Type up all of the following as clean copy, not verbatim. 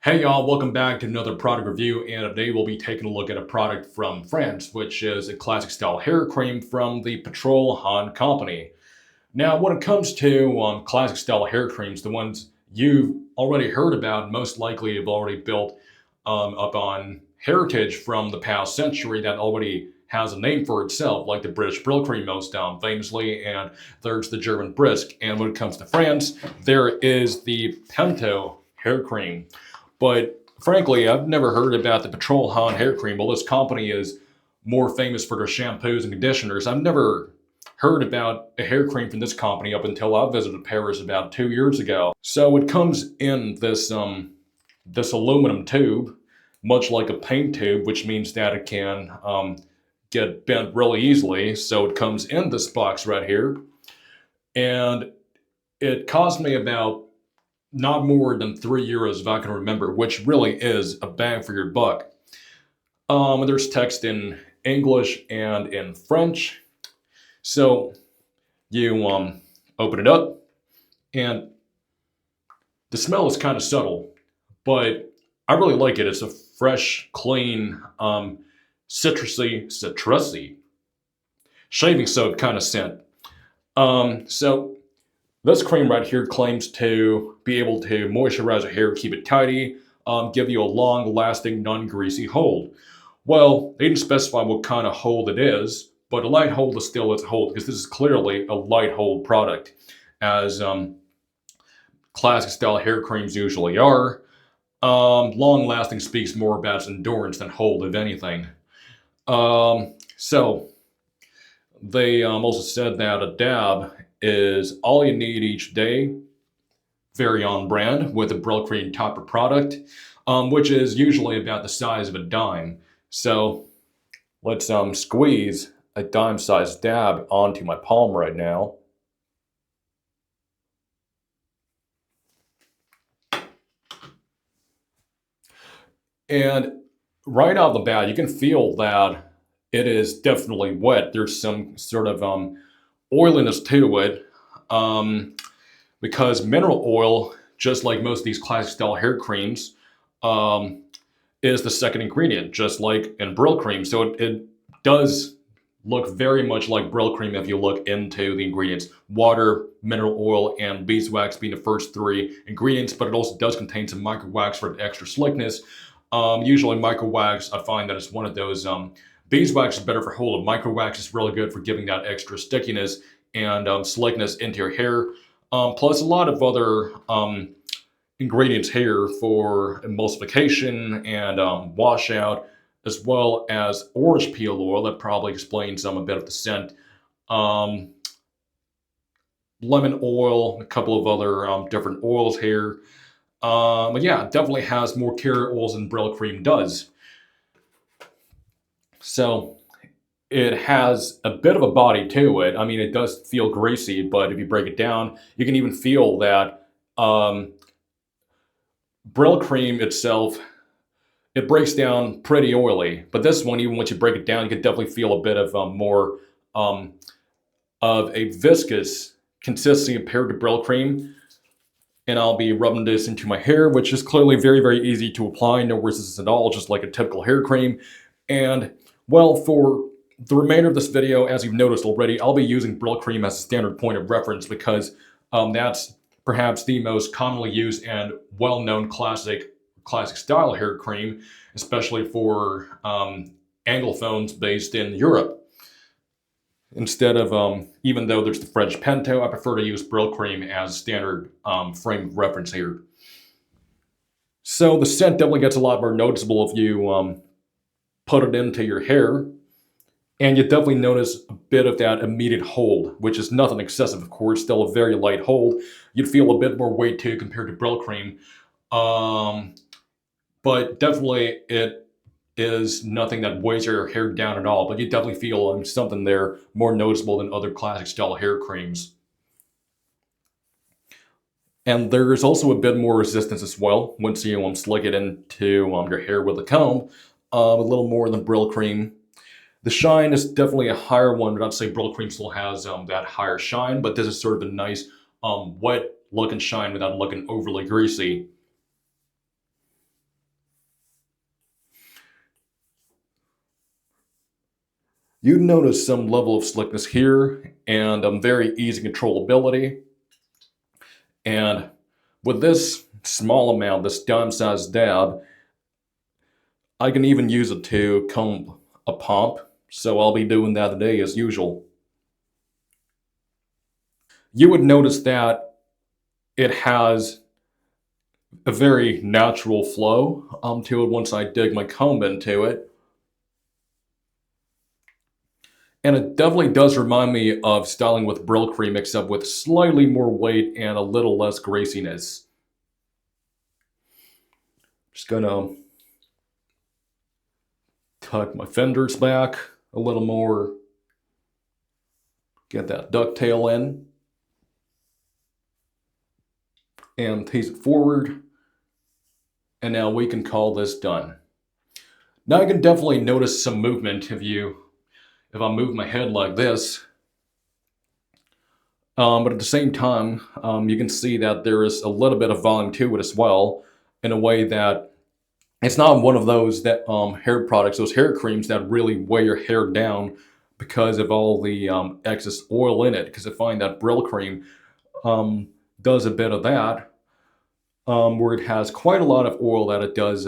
Hey y'all, welcome back to another product review, and today we'll be taking a look at a product from France, which is a classic style hair cream from the Petrole Hahn company. Now, when it comes to classic style hair creams, the ones you've already heard about, most likely have already built up on heritage from the past century that already has a name for itself, like the British Brill Cream most famously, and there's the German Brisk. And when it comes to France, there is the Pinto hair cream. But frankly, I've never heard about the Petrole Hahn hair cream. Well, this company is more famous for their shampoos and conditioners. I've never heard about a hair cream from this company up until I visited Paris about 2 years ago. So it comes in this aluminum tube, much like a paint tube, which means that it can get bent really easily. So it comes in this box right here, and it cost me about not more than €3 if I can remember, which really is a bang for your buck. There's text in English and in French. So you open it up, and the smell is kind of subtle, but I really like it. It's a fresh, clean, citrusy shaving soap kind of scent. So this cream right here claims to be able to moisturize your hair, keep it tidy, give you a long-lasting, non-greasy hold. Well, they didn't specify what kind of hold it is, but a light hold is still its hold, because this is clearly a light hold product, as classic style hair creams usually are. Long-lasting speaks more about its endurance than hold, if anything. So they also said that a dab is all you need each day. Very on brand with a Brill Cream topper product, which is usually about the size of a dime. So let's squeeze a dime-sized dab onto my palm right now. And right off the bat, you can feel that it is definitely wet. There's some sort of oiliness to it, because mineral oil, just like most of these classic style hair creams, is the second ingredient, just like in Brill Cream. So it does look very much like Brill Cream if you look into the ingredients. Water, mineral oil, and beeswax being the first three ingredients, but it also does contain some micro wax for extra slickness. Usually micro wax, I find that it's one of those, beeswax is better for hold. Micro wax is really good for giving that extra stickiness and slickness into your hair. Plus a lot of other ingredients here for emulsification and washout, as well as orange peel oil. That probably explains a bit of the scent. Lemon oil, a couple of other different oils here. But yeah, it definitely has more carrier oils than Brill Cream does. So it has a bit of a body to it. I mean, it does feel greasy, but if you break it down, you can even feel that Brill Cream itself, it breaks down pretty oily. But this one, even once you break it down, you can definitely feel a bit of more of a viscous consistency compared to Brill Cream. And I'll be rubbing this into my hair, which is clearly very, very easy to apply. No resistance at all, just like a typical hair cream. And, well, for the remainder of this video, as you've noticed already, I'll be using Brill Cream as a standard point of reference, because that's perhaps the most commonly used and well-known classic style hair cream, especially for Anglophones based in Europe. Instead of, even though there's the French Pinto, I prefer to use Brill Cream as standard frame of reference here. So the scent definitely gets a lot more noticeable if you put it into your hair. And you definitely notice a bit of that immediate hold, which is nothing excessive, of course, still a very light hold. You'd feel a bit more weight too compared to Brill Cream. But definitely it is nothing that weighs your hair down at all, but you definitely feel something there more noticeable than other classic style hair creams. And there's also a bit more resistance as well once you slick it into your hair with a comb, a little more than Brill Cream. The shine is definitely a higher one, but I'd say Brill Cream still has that higher shine, but this is sort of a nice wet looking shine without looking overly greasy. you'd notice some level of slickness here and very easy controllability. And with this small amount, this dime-sized dab, I can even use it to comb a pump, so I'll be doing that today as usual. You would notice that it has a very natural flow to it once I dig my comb into it. And it definitely does remind me of styling with Brill Cream, except with slightly more weight and a little less greasiness. Just gonna tuck my fenders back a little more, get that ducktail in, and tease it forward. And now we can call this done. Now you can definitely notice some movement if I move my head like this. But at the same time, you can see that there is a little bit of volume to it as well, in a way that it's not one of those that hair products, those hair creams that really weigh your hair down because of all the excess oil in it. Because I find that Brill Cream does a bit of that, where it has quite a lot of oil that it does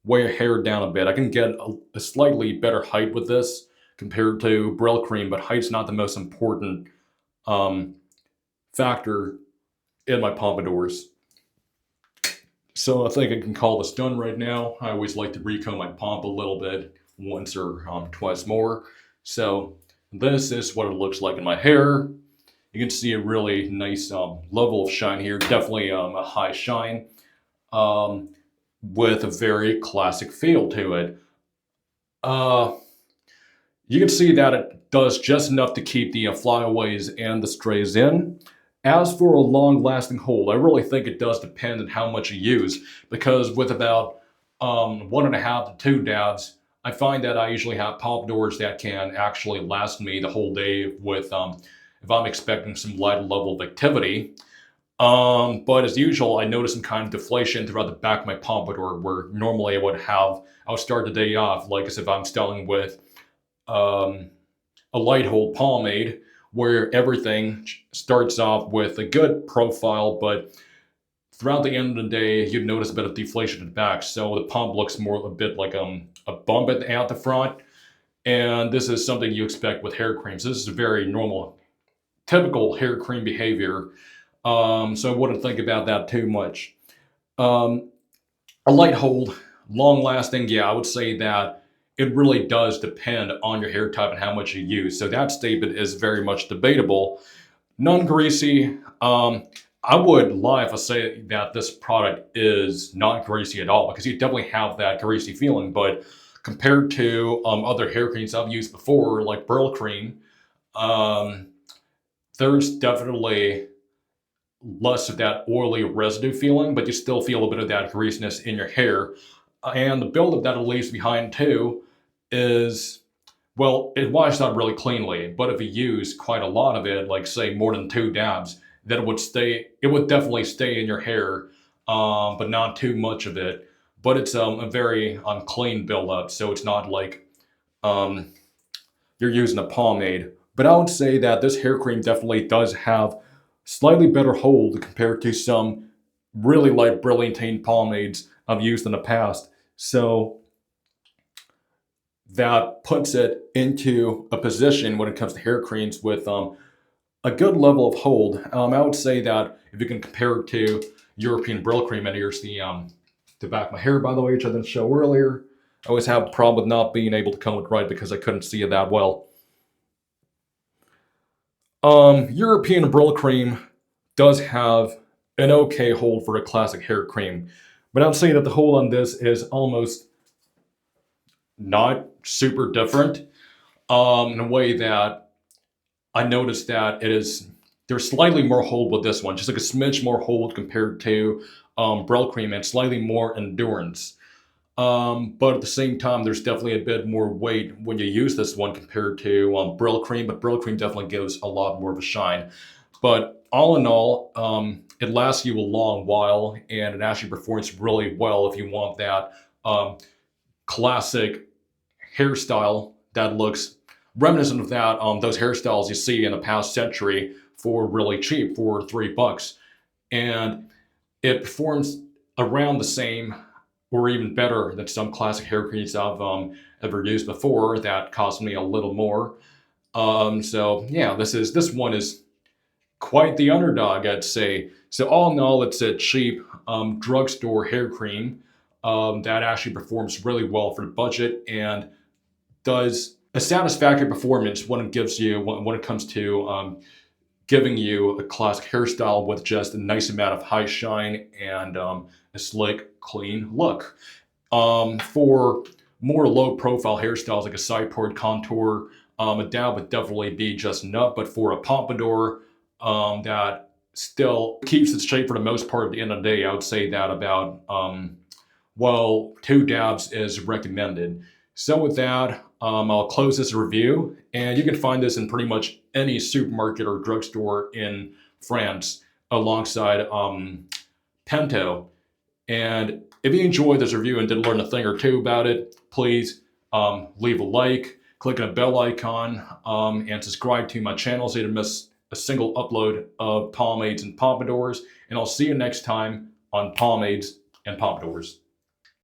weigh your hair down a bit. I can get a slightly better height with this compared to Brill Cream, but height's not the most important factor in my pompadours. So I think I can call this done right now. I always like to recomb my pomp a little bit, once or twice more. So this is what it looks like in my hair. You can see a really nice level of shine here, definitely a high shine, with a very classic feel to it. You can see that it does just enough to keep the flyaways and the strays in. As for a long-lasting hold, I really think it does depend on how much you use, because with about 1.5 to 2 dabs, I find that I usually have pompadours that can actually last me the whole day with if I'm expecting some light level of activity. But as usual, I notice some kind of deflation throughout the back of my pompadour, where normally I would start the day off like as if I'm styling with a light hold pomade, where everything starts off with a good profile, but throughout the end of the day, you'd notice a bit of deflation in the back. So the pump looks more a bit like a bump at the front. And this is something you expect with hair creams. This is a very normal, typical hair cream behavior. So I wouldn't think about that too much. A light hold, long lasting, yeah, I would say that it really does depend on your hair type and how much you use. So that statement is very much debatable. Non-greasy, I would lie if I say that this product is not greasy at all, because you definitely have that greasy feeling. But compared to other hair creams I've used before, like Brill Cream, there's definitely less of that oily residue feeling, but you still feel a bit of that greasiness in your hair. And the buildup that it leaves behind too is, well, it washes out really cleanly. But if you use quite a lot of it, like say more than 2 dabs, then it would definitely stay in your hair, but not too much of it. But it's a very clean buildup, so it's not like you're using a pomade. But I would say that this hair cream definitely does have slightly better hold compared to some really light brilliantine pomades I've used in the past. So that puts it into a position when it comes to hair creams with a good level of hold. I would say that if you can compare it to European Brill Cream, and here's the back of my hair, by the way, which I didn't show earlier. I always have a problem with not being able to comb it right because I couldn't see it that well. European Brill Cream does have an okay hold for a classic hair cream, but I would say that the hold on this is almost not super different, in a way that I noticed that there's slightly more hold with this one, just like a smidge more hold compared to Brill Cream, and slightly more endurance. But at the same time, there's definitely a bit more weight when you use this one compared to Brill Cream, but Brill Cream definitely gives a lot more of a shine. But all in all, it lasts you a long while, and it actually performs really well if you want that classic hairstyle that looks reminiscent of that, those hairstyles you see in the past century for really cheap, for $3. And it performs around the same or even better than some classic hair creams I've ever used before that cost me a little more. So yeah, this one is quite the underdog, I'd say. So all in all, it's a cheap drugstore hair cream that actually performs really well for the budget and does a satisfactory performance when it gives you when it comes to giving you a classic hairstyle with just a nice amount of high shine and a slick, clean look. For more low-profile hairstyles like a side part contour, a dab would definitely be just enough. But for a pompadour that still keeps its shape for the most part at the end of the day, I would say that about well, 2 dabs is recommended. So with that, I'll close this review, and you can find this in pretty much any supermarket or drugstore in France alongside Pento. And if you enjoyed this review and did learn a thing or two about it, please leave a like, click on the bell icon, and subscribe to my channel so you don't miss a single upload of pomades and pompadours. And I'll see you next time on pomades and pompadours.